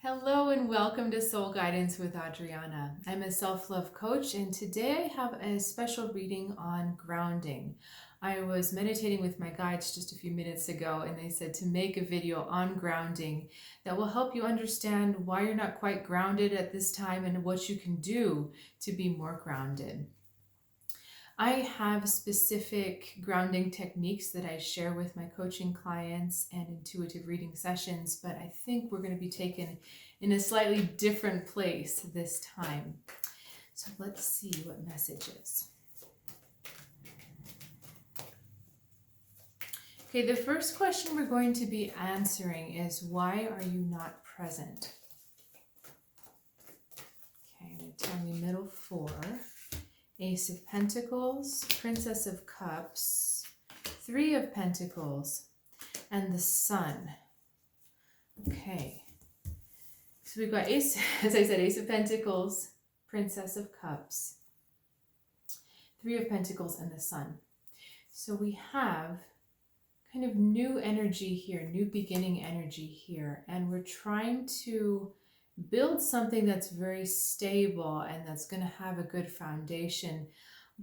Hello and welcome to Soul Guidance with Adriana. I'm a self-love coach and today I have a special reading on grounding. I was meditating with my guides just a few minutes ago and they said to make a video on grounding that will help you understand why you're not quite grounded at this time and what you can do to be more grounded. I have specific grounding techniques that I share with my coaching clients and intuitive reading sessions, but I think we're going to be taken in a slightly different place this time. So let's see what messages. Okay, the first question we're going to be answering is, why are you not present? Okay, I'm going to turn the middle four. Ace of Pentacles, Princess of Cups, Three of Pentacles, and the Sun. Okay, so we've got Ace, as I said, Ace of Pentacles, Princess of Cups, Three of Pentacles, and the Sun. So we have kind of new energy here, new beginning energy here, and we're trying to build something that's very stable and that's going to have a good foundation.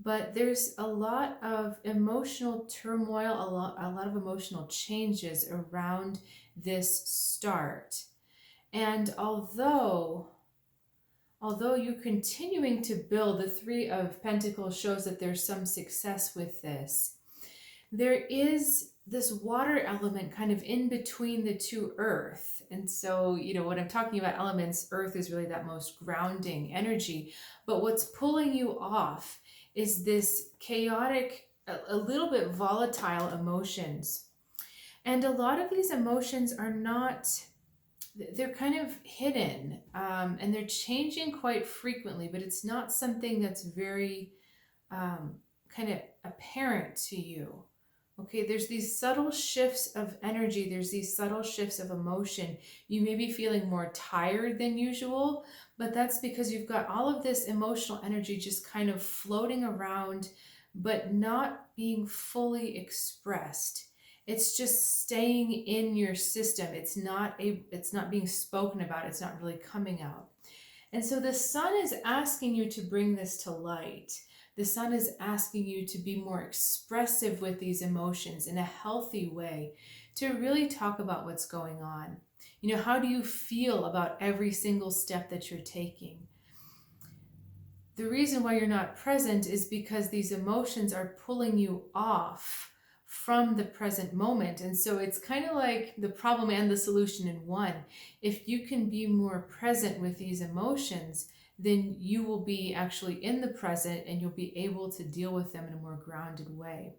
But there's a lot of emotional turmoil, a lot of emotional changes around this start. And although you're continuing to build, the Three of Pentacles shows that there's some success with this. There is this water element kind of in between the two earth. And so, when I'm talking about elements, earth is really that most grounding energy. But what's pulling you off is this chaotic, a little bit volatile emotions. And a lot of these emotions are not, they're kind of hidden and they're changing quite frequently, but it's not something that's very kind of apparent to you. Okay, there's these subtle shifts of energy. There's these subtle shifts of emotion. You may be feeling more tired than usual, but that's because you've got all of this emotional energy just kind of floating around, but not being fully expressed. It's just staying in your system. It's not being spoken about. It's not really coming out. And so the Sun is asking you to bring this to light. The Sun is asking you to be more expressive with these emotions in a healthy way, to really talk about what's going on. How do you feel about every single step that you're taking? The reason why you're not present is because these emotions are pulling you off from the present moment. And so it's kind of like the problem and the solution in one. If you can be more present with these emotions, then you will be actually in the present and you'll be able to deal with them in a more grounded way.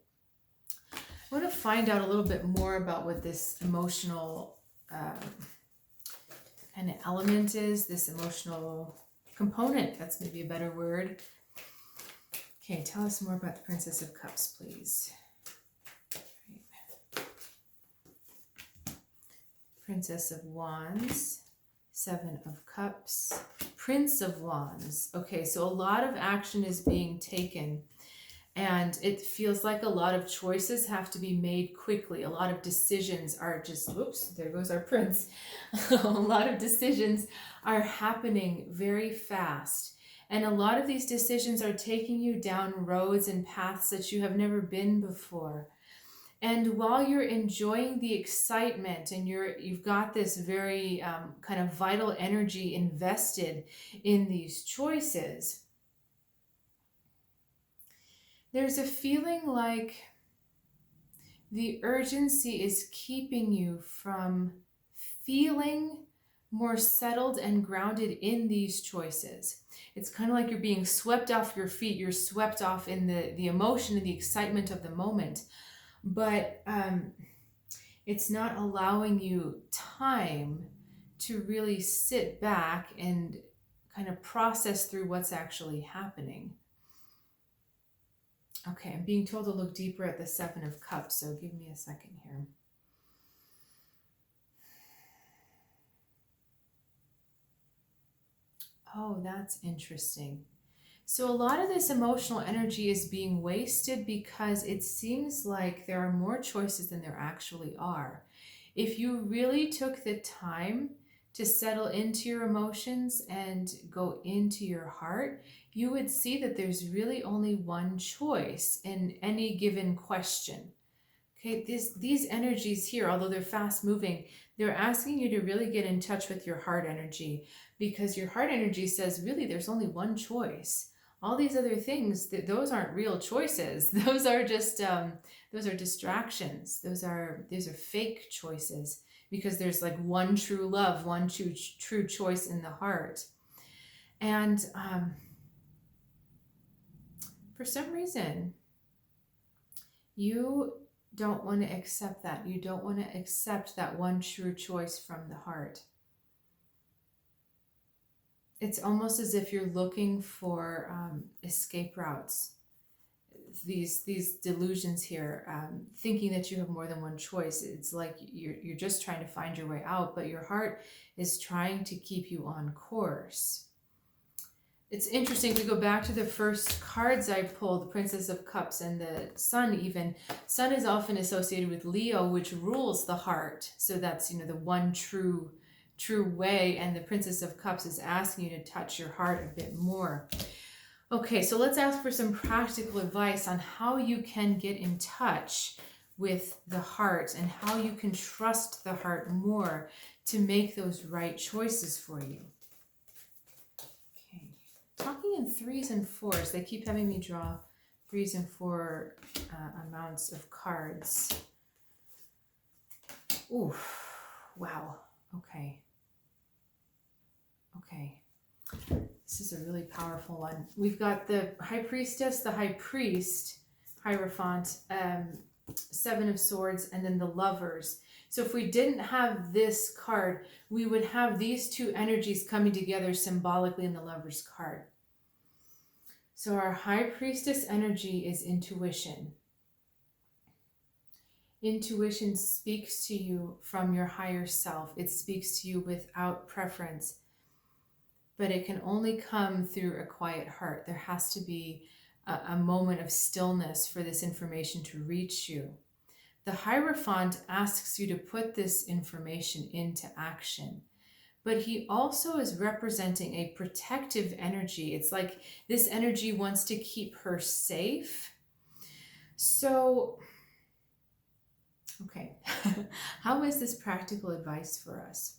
I want to find out a little bit more about what this emotional kind of element is, this emotional component. That's maybe a better word. Okay, tell us more about the Princess of Cups, please. Princess of Wands, Seven of Cups, Prince of Wands. Okay, so a lot of action is being taken and it feels like a lot of choices have to be made quickly. A lot of decisions are just, whoops, there goes our prince. A lot of decisions are happening very fast. And a lot of these decisions are taking you down roads and paths that you have never been before. And while you're enjoying the excitement and you've got this very kind of vital energy invested in these choices, there's a feeling like the urgency is keeping you from feeling more settled and grounded in these choices. It's kind of like you're being swept off your feet. You're swept off in the emotion and the excitement of the moment. But it's not allowing you time to really sit back and kind of process through what's actually happening. Okay, I'm being told to look deeper at the Seven of Cups, so give me a second here. Oh, that's interesting. So a lot of this emotional energy is being wasted because it seems like there are more choices than there actually are. If you really took the time to settle into your emotions and go into your heart, you would see that there's really only one choice in any given question. Okay, these energies here, although they're fast moving, they're asking you to really get in touch with your heart energy, because your heart energy says really there's only one choice. All these other things, those aren't real choices. Those are just those are distractions. These are fake choices, because there's like one true love, one true choice in the heart. And for some reason, you don't want to accept that. You don't want to accept that one true choice from the heart. It's almost as if you're looking for escape routes. These delusions here, thinking that you have more than one choice. It's like you're just trying to find your way out, but your heart is trying to keep you on course. It's interesting to go back to the first cards I pulled, the Princess of Cups and the Sun even. Sun is often associated with Leo, which rules the heart. So that's, the one true way. And the Princess of Cups is asking you to touch your heart a bit more. Okay, so let's ask for some practical advice on how you can get in touch with the heart and how you can trust the heart more to make those right choices for you. Talking in 3s and 4s, they keep having me draw 3s and 4 amounts of cards. Ooh, wow. Okay. This is a really powerful one. We've got the High Priestess, the High Priest, Hierophant, 7 of Swords, and then the Lovers. So if we didn't have this card, we would have these two energies coming together symbolically in the Lover's card. So our High Priestess energy is intuition. Intuition speaks to you from your higher self. It speaks to you without preference, but it can only come through a quiet heart. There has to be a moment of stillness for this information to reach you. The Hierophant asks you to put this information into action, but he also is representing a protective energy. It's like this energy wants to keep her safe. So, okay, how is this practical advice for us?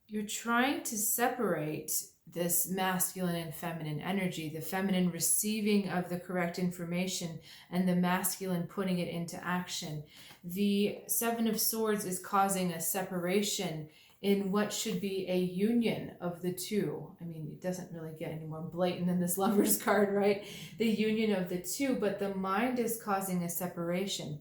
You're trying to separate this masculine and feminine energy, the feminine receiving of the correct information and the masculine putting it into action. The 7 of Swords is causing a separation in what should be a union of the two. I mean, it doesn't really get any more blatant than this Lover's card, right? The union of the two, but the mind is causing a separation.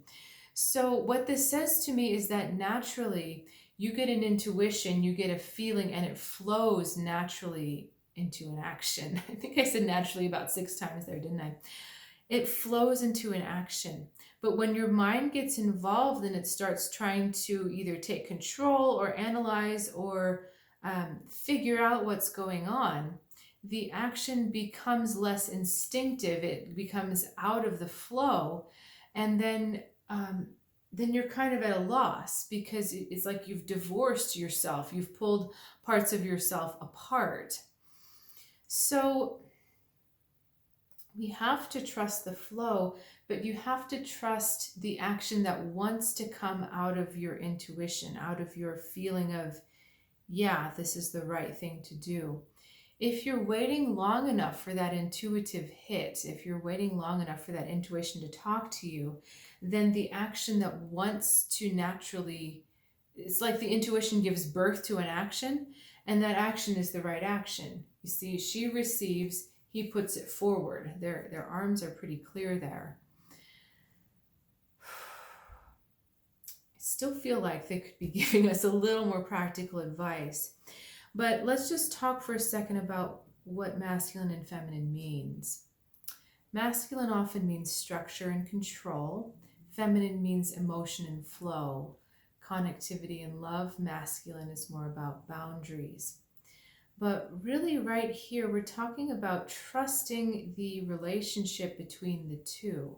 So what this says to me is that naturally, you get an intuition, you get a feeling, and it flows naturally into an action. I think I said naturally about 6 times there, didn't I? It flows into an action. But when your mind gets involved and it starts trying to either take control or analyze or figure out what's going on, the action becomes less instinctive. It becomes out of the flow. And then you're kind of at a loss, because it's like you've divorced yourself. You've pulled parts of yourself apart. So we have to trust the flow, but you have to trust the action that wants to come out of your intuition, out of your feeling of, yeah, this is the right thing to do. If you're waiting long enough for that intuitive hit, if you're waiting long enough for that intuition to talk to you, then the action that wants to naturally, it's like the intuition gives birth to an action, and that action is the right action. You see, she receives, he puts it forward. Their arms are pretty clear there. I still feel like they could be giving us a little more practical advice. But let's just talk for a second about what masculine and feminine means. Masculine often means structure and control. Feminine means emotion and flow, connectivity and love. Masculine is more about boundaries. But really right here, we're talking about trusting the relationship between the two,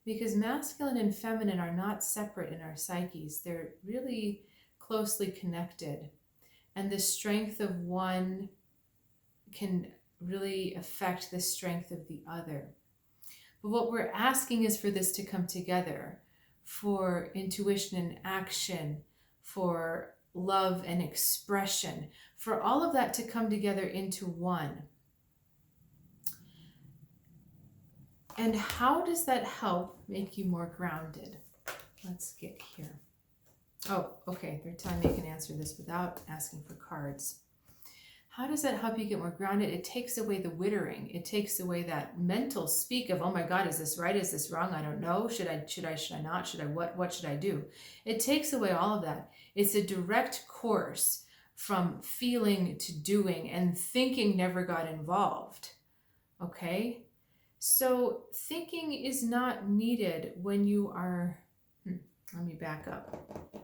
because masculine and feminine are not separate in our psyches. They're really closely connected, and the strength of one can really affect the strength of the other. But what we're asking is for this to come together, for intuition and action, for love and expression, for all of that to come together into one. And how does that help make you more grounded? Let's get here. Oh, okay. They're telling me I can answer this without asking for cards. How does that help you get more grounded? It takes away the wittering. It takes away that mental speak of, oh my God, is this right? Is this wrong? I don't know. Should I not? Should I, what should I do? It takes away all of that. It's a direct course from feeling to doing, and thinking never got involved. Okay? So thinking is not needed when you are, let me back up.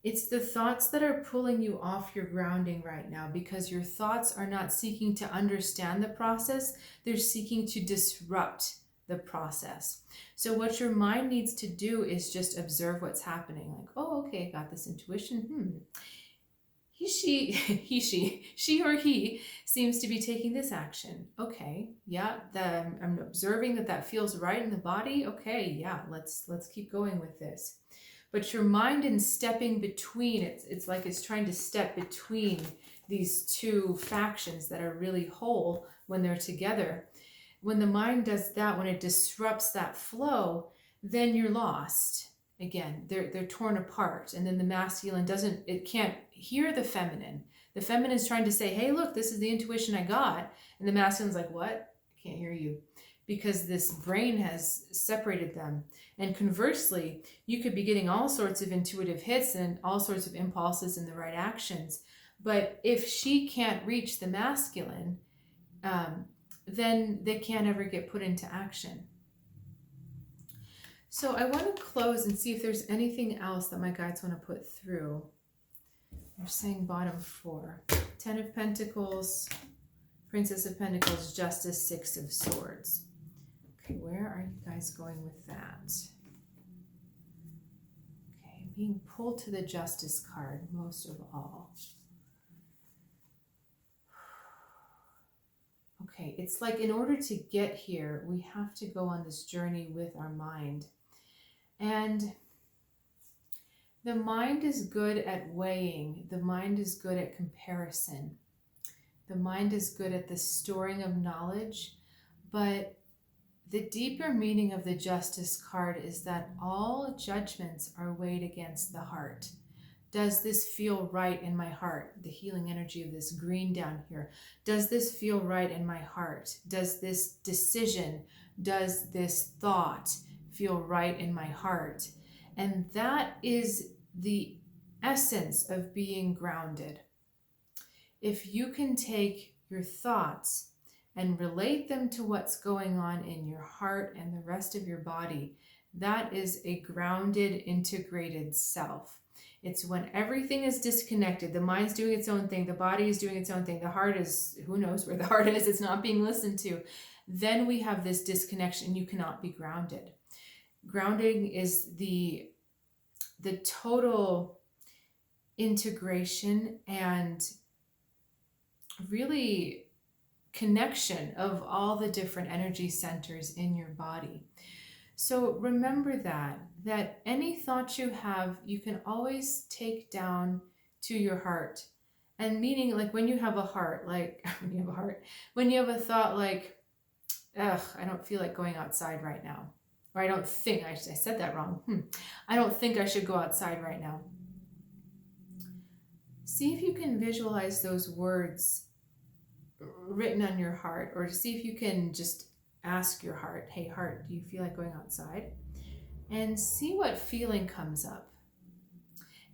It's the thoughts that are pulling you off your grounding right now, because your thoughts are not seeking to understand the process. They're seeking to disrupt the process. So what your mind needs to do is just observe what's happening. Like, oh, okay, got this intuition. She or he seems to be taking this action. Okay, yeah, I'm observing that feels right in the body. Okay, yeah, let's keep going with this. But your mind, in stepping between, it's like it's trying to step between these two factions that are really whole when they're together. When the mind does that, when it disrupts that flow, then you're lost. Again, they're torn apart, and then the masculine can't hear the feminine. The feminine is trying to say, hey, look, this is the intuition I got. And the masculine's like, what? I can't hear you. Because this brain has separated them. And conversely, you could be getting all sorts of intuitive hits and all sorts of impulses and the right actions. But if she can't reach the masculine, then they can't ever get put into action. So I want to close and see if there's anything else that my guides want to put through. They're saying bottom 4. 10 of Pentacles, Princess of Pentacles, Justice, 6 of Swords. Okay, where are you guys going with that? Okay, being pulled to the Justice card most of all. Okay, it's like in order to get here, we have to go on this journey with our mind. And the mind is good at weighing. The mind is good at comparison. The mind is good at the storing of knowledge. But the deeper meaning of the Justice card is that all judgments are weighed against the heart. Does this feel right in my heart? The healing energy of this green down here. Does this feel right in my heart? Does this decision, does this thought feel right in my heart? And that is the essence of being grounded. If you can take your thoughts and relate them to what's going on in your heart and the rest of your body, that is a grounded, integrated self. It's when everything is disconnected. The mind's doing its own thing. The body is doing its own thing. The heart is, who knows where the heart is. It's not being listened to. Then we have this disconnection. You cannot be grounded. Grounding is the total integration and really connection of all the different energy centers in your body. So remember that any thought you have, you can always take down to your heart. And meaning, like when you have a heart, like when you have a thought like, ugh, I don't feel like going outside right now. Or I don't think, I said that wrong. I don't think I should go outside right now. See if you can visualize those words written on your heart, or see if you can just ask your heart, hey heart, do you feel like going outside? And see what feeling comes up.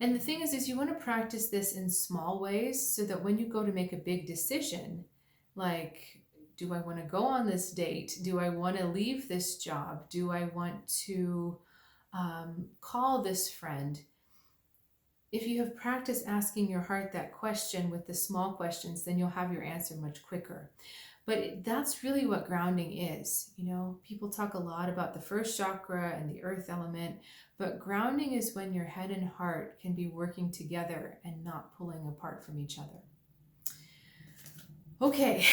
And the thing is you want to practice this in small ways so that when you go to make a big decision, like, do I want to go on this date? Do I want to leave this job? Do I want to call this friend? If you have practiced asking your heart that question with the small questions, then you'll have your answer much quicker. But that's really what grounding is. You know, people talk a lot about the first chakra and the earth element, but grounding is when your head and heart can be working together and not pulling apart from each other. Okay,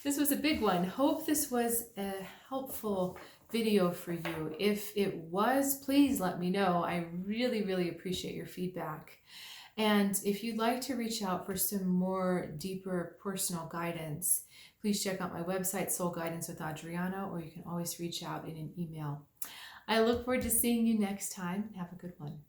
this was a big one. Hope this was a helpful video for you. If it was, please let me know. I really, really appreciate your feedback. And if you'd like to reach out for some more deeper personal guidance, please check out my website, Soul Guidance with Adriana, or you can always reach out in an email. I look forward to seeing you next time. Have a good one.